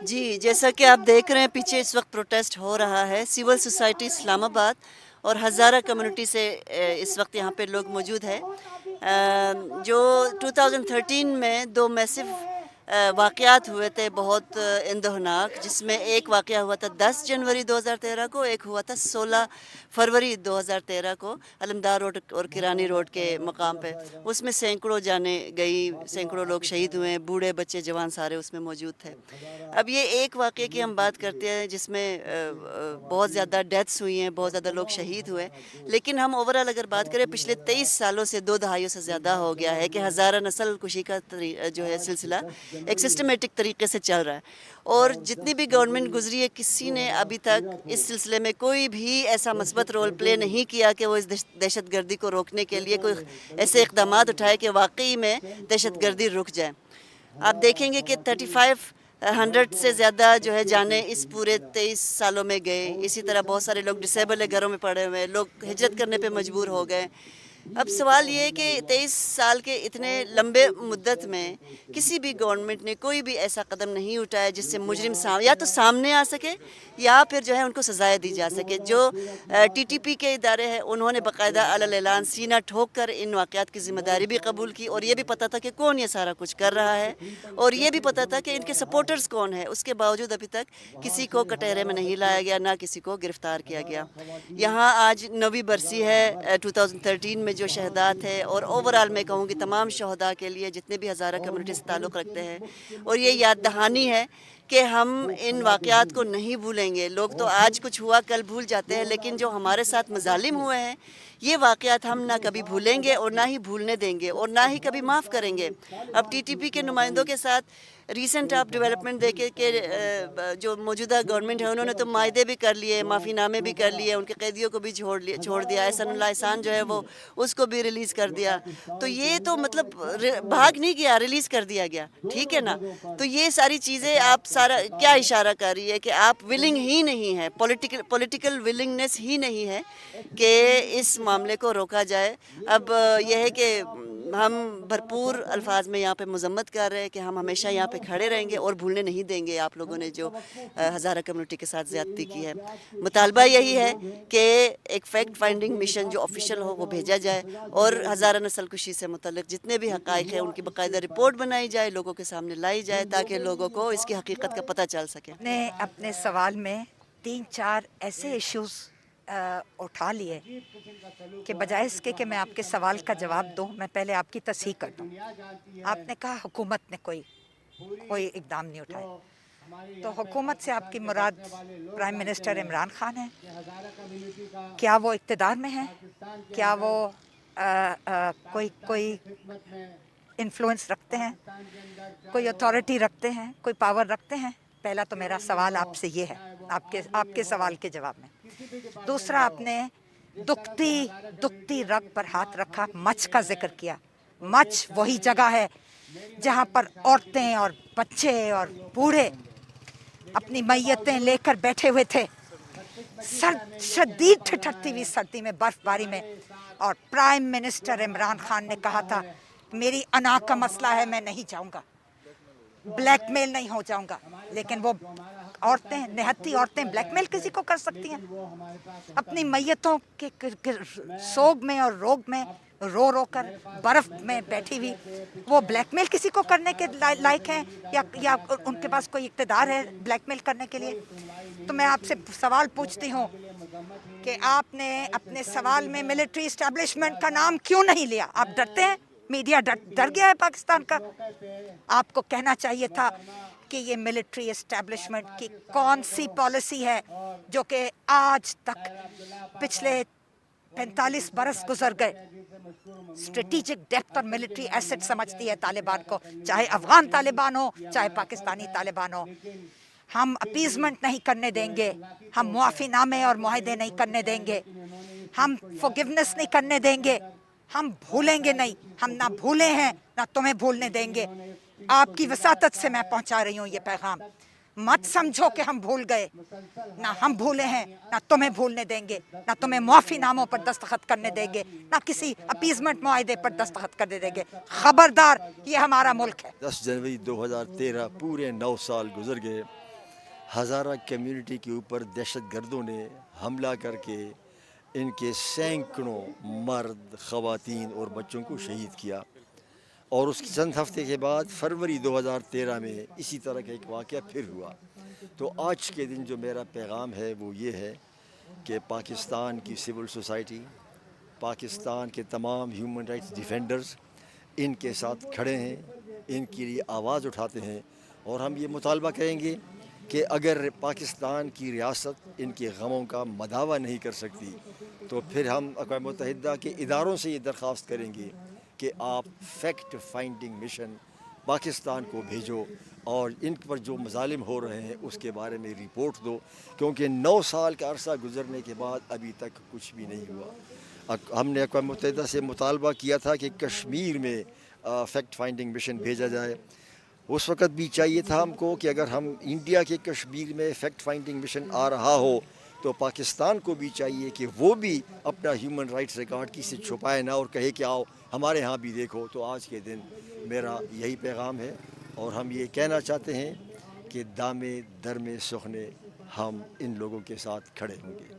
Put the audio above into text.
جی، جیسا کہ آپ دیکھ رہے ہیں پیچھے اس وقت پروٹیسٹ ہو رہا ہے سول سوسائٹی اسلام آباد اور ہزارہ کمیونٹی سے اس وقت یہاں پہ لوگ موجود ہیں جو 2013 میں دو میسو واقعات ہوئے تھے بہت اندوہناک، جس میں ایک واقعہ ہوا تھا 10 جنوری 2013 کو، ایک ہوا تھا 16 فروری 2013 کو علمدار روڈ اور کرانی روڈ کے مقام پہ۔ اس میں سینکڑوں جانیں گئی، سینکڑوں لوگ شہید ہوئے، بوڑھے بچے جوان سارے اس میں موجود تھے۔ اب یہ ایک واقعے کی ہم بات کرتے ہیں جس میں بہت زیادہ ڈیتھس ہوئی ہیں، بہت زیادہ لوگ شہید ہوئے، لیکن ہم اوورال اگر بات کریں پچھلے 23 سالوں سے 2 دہائیوں سے زیادہ ہو گیا ہے کہ ہزارہ نسل کشی کا جو ہے سلسلہ ایک سسٹمیٹک طریقے سے چل رہا ہے، اور جتنی بھی گورنمنٹ گزری ہے کسی نے ابھی تک اس سلسلے میں کوئی بھی ایسا مثبت رول پلے نہیں کیا کہ وہ اس دہشت گردی کو روکنے کے لیے کوئی ایسے اقدامات اٹھائے کہ واقعی میں دہشت گردی رک جائے۔ آپ دیکھیں گے کہ 3500 سے زیادہ جو ہے جانیں اس پورے 23 سالوں میں گئے، اسی طرح بہت سارے لوگ ڈسیبل ہے، گھروں میں پڑے ہوئے ہیں، لوگ ہجرت کرنے پہ مجبور ہو گئے۔ اب سوال یہ ہے کہ 23 سال کے اتنے لمبے مدت میں کسی بھی گورنمنٹ نے کوئی بھی ایسا قدم نہیں اٹھایا جس سے مجرم یا تو سامنے آ سکے یا پھر جو ہے ان کو سزائیں دی جا سکے۔ جو ٹی ٹی پی کے ادارے ہیں انہوں نے باقاعدہ علی الاعلان سینہ ٹھوک کر ان واقعات کی ذمہ داری بھی قبول کی، اور یہ بھی پتہ تھا کہ کون یہ سارا کچھ کر رہا ہے، اور یہ بھی پتہ تھا کہ ان کے سپورٹرز کون ہیں۔ اس کے باوجود ابھی تک کسی کو کٹہرے میں نہیں لایا گیا، نہ کسی کو گرفتار کیا گیا۔ یہاں آج 9ویں برسی ہے 2013 میں جو شہادات ہے، اور اوورال میں کہوں گی تمام شہداء کے لیے جتنے بھی ہزارہ کمیونٹی سے تعلق رکھتے ہیں، اور یہ یاد دہانی ہے کہ ہم ان واقعات کو نہیں بھولیں گے۔ لوگ تو آج کچھ ہوا کل بھول جاتے ہیں، لیکن جو ہمارے ساتھ مظالم ہوئے ہیں یہ واقعات ہم نہ کبھی بھولیں گے اور نہ ہی بھولنے دیں گے، اور نہ ہی کبھی معاف کریں گے۔ اب ٹی ٹی پی کے نمائندوں کے ساتھ ریسنٹ آپ ڈیولپمنٹ دیکھیں کہ جو موجودہ گورنمنٹ ہے انہوں نے تو معاہدے بھی کر لیے، معافی نامے بھی کر لیے، ان کے قیدیوں کو بھی چھوڑ دیا، احسن اللہ احسان جو ہے وہ اس کو بھی ریلیز کر دیا۔ تو یہ تو مطلب بھاگ نہیں گیا، ریلیز کر دیا گیا، ٹھیک ہے نا؟ تو یہ ساری چیزیں آپ سارا کیا اشارہ کر رہی ہے کہ آپ ولنگ ہی نہیں ہے، پولیٹیکل ولنگنس ہی نہیں ہے کہ اس معاملے کو روکا جائے۔ اب یہ ہے کہ ہم بھرپور الفاظ میں یہاں پہ مذمت کر رہے ہیں کہ ہم ہمیشہ یہاں پہ کھڑے رہیں گے اور بھولنے نہیں دیں گے آپ لوگوں نے جو ہزارہ کمیونٹی کے ساتھ زیادتی کی ہے۔ مطالبہ یہی ہے کہ ایک فیکٹ فائنڈنگ مشن جو آفیشیل ہو وہ بھیجا جائے، اور ہزارہ نسل کشی سے متعلق جتنے بھی حقائق ہیں ان کی باقاعدہ رپورٹ بنائی جائے، لوگوں کے سامنے لائی جائے تاکہ لوگوں کو اس کی حقیقت کا پتہ چل سکے۔ نے اپنے سوال میں 3-4 ایسے ایشوز اٹھا لیے کہ بجائے اس کے کہ میں آپ کے سوال کا جواب دوں، میں پہلے آپ کی تصحیح کر دوں۔ آپ نے کہا حکومت نے کوئی اقدام نہیں اٹھائے، تو حکومت سے آپ کی مراد پرائم منسٹر عمران خان ہے؟ کیا وہ اقتدار میں ہیں؟ کیا وہ کوئی انفلوئنس رکھتے ہیں، کوئی اتھارٹی رکھتے ہیں، کوئی پاور رکھتے ہیں؟ پہلا تو میرا سوال آپ سے یہ ہے، آپ کے سوال کے جواب میں۔ دوسرا، آپ نے دکھتی رگ پر ہاتھ رکھا، مچھ کا ذکر کیا۔ مچھ وہی جگہ ہے جہاں پر عورتیں اور بچے اور بوڑھے اپنی میتیں لے کر بیٹھے ہوئے تھے شدید ٹھٹھرتی ہوئی سردی میں، برف باری میں، اور پرائم منسٹر عمران خان نے کہا تھا میری انا کا مسئلہ ہے، میں نہیں جاؤں گا، بلیک میل نہیں ہو جاؤں گا۔ لیکن وہ عورتیں، نہتی عورتیں بلیک میل کسی کو کر سکتی ہیں؟ اپنی میتوں کے سوگ میں اور روگ میں رو کر برف میں بیٹھی ہوئی وہ بلیک میل کسی کو کرنے کے لائق ہیں، یا ان کے پاس کوئی اقتدار ہے بلیک میل کرنے کے لیے؟ تو میں آپ سے سوال پوچھتی ہوں کہ آپ نے اپنے سوال میں ملٹری اسٹیبلشمنٹ کا نام کیوں نہیں لیا؟ آپ ڈرتے ہیں؟ میڈیا ڈر گیا ہے پاکستان کا؟ آپ کو کہنا چاہیے تھا کہ یہ ملٹری اسٹیبلشمنٹ کی کون سی پالیسی ہے جو کہ آج تک پچھلے 45 برس گزر گئے اسٹریٹجک ڈیپتھ اور ملٹری ایسٹ سمجھتی ہے طالبان کو، چاہے افغان طالبان ہو چاہے پاکستانی طالبان ہو۔ ہم اپیزمنٹ نہیں کرنے دیں گے، ہم معافی نامے اور معاہدے نہیں کرنے دیں گے، ہم فورگیونیس نہیں کرنے دیں گے، ہم بھولیں گے نہیں، ہم نہ بھولے ہیں نہ تمہیں بھولنے دیں گے۔ آپ کی وساطت سے میں پہنچا رہی ہوں یہ پیغام۔ مت سمجھو کہ ہم بھول گئے، نہ ہم بھولے ہیں نہ تمہیں بھولنے دیں گے، نہ تمہیں معافی ناموں پر دستخط کرنے دیں گے، نہ کسی اپیزمنٹ معاہدے پر دستخط کرنے دیں گے۔ خبردار، یہ ہمارا ملک ہے۔ 10 جنوری 2013 پورے 9 سال گزر گئے، ہزارہ کمیونٹی کے اوپر دہشت گردوں نے حملہ کر کے ان کے سینکڑوں مرد، خواتین اور بچوں کو شہید کیا، اور اس چند ہفتے کے بعد فروری 2013 میں اسی طرح کا ایک واقعہ پھر ہوا۔ تو آج کے دن جو میرا پیغام ہے وہ یہ ہے کہ پاکستان کی سول سوسائٹی، پاکستان کے تمام ہیومن رائٹس ڈیفینڈرز ان کے ساتھ کھڑے ہیں، ان کے لیے آواز اٹھاتے ہیں، اور ہم یہ مطالبہ کریں گے کہ اگر پاکستان کی ریاست ان کے غموں کا مداوع نہیں کر سکتی تو پھر ہم اقوام متحدہ کے اداروں سے یہ درخواست کریں گے کہ آپ فیکٹ فائنڈنگ مشن پاکستان کو بھیجو اور ان پر جو مظالم ہو رہے ہیں اس کے بارے میں رپورٹ دو، کیونکہ 9 سال کا عرصہ گزرنے کے بعد ابھی تک کچھ بھی نہیں ہوا۔ ہم نے اقوام متحدہ سے مطالبہ کیا تھا کہ کشمیر میں فیکٹ فائنڈنگ مشن بھیجا جائے۔ اس وقت بھی چاہیے تھا ہم کو کہ اگر ہم انڈیا کے کشمیر میں فیکٹ فائنڈنگ مشن آ رہا ہو تو پاکستان کو بھی چاہیے کہ وہ بھی اپنا ہیومن رائٹس ریکارڈ کسی سے چھپائے نہ اور کہے کہ آؤ ہمارے ہاں بھی دیکھو۔ تو آج کے دن میرا یہی پیغام ہے، اور ہم یہ کہنا چاہتے ہیں کہ دامے درمے سخنے ہم ان لوگوں کے ساتھ کھڑے ہوں گے۔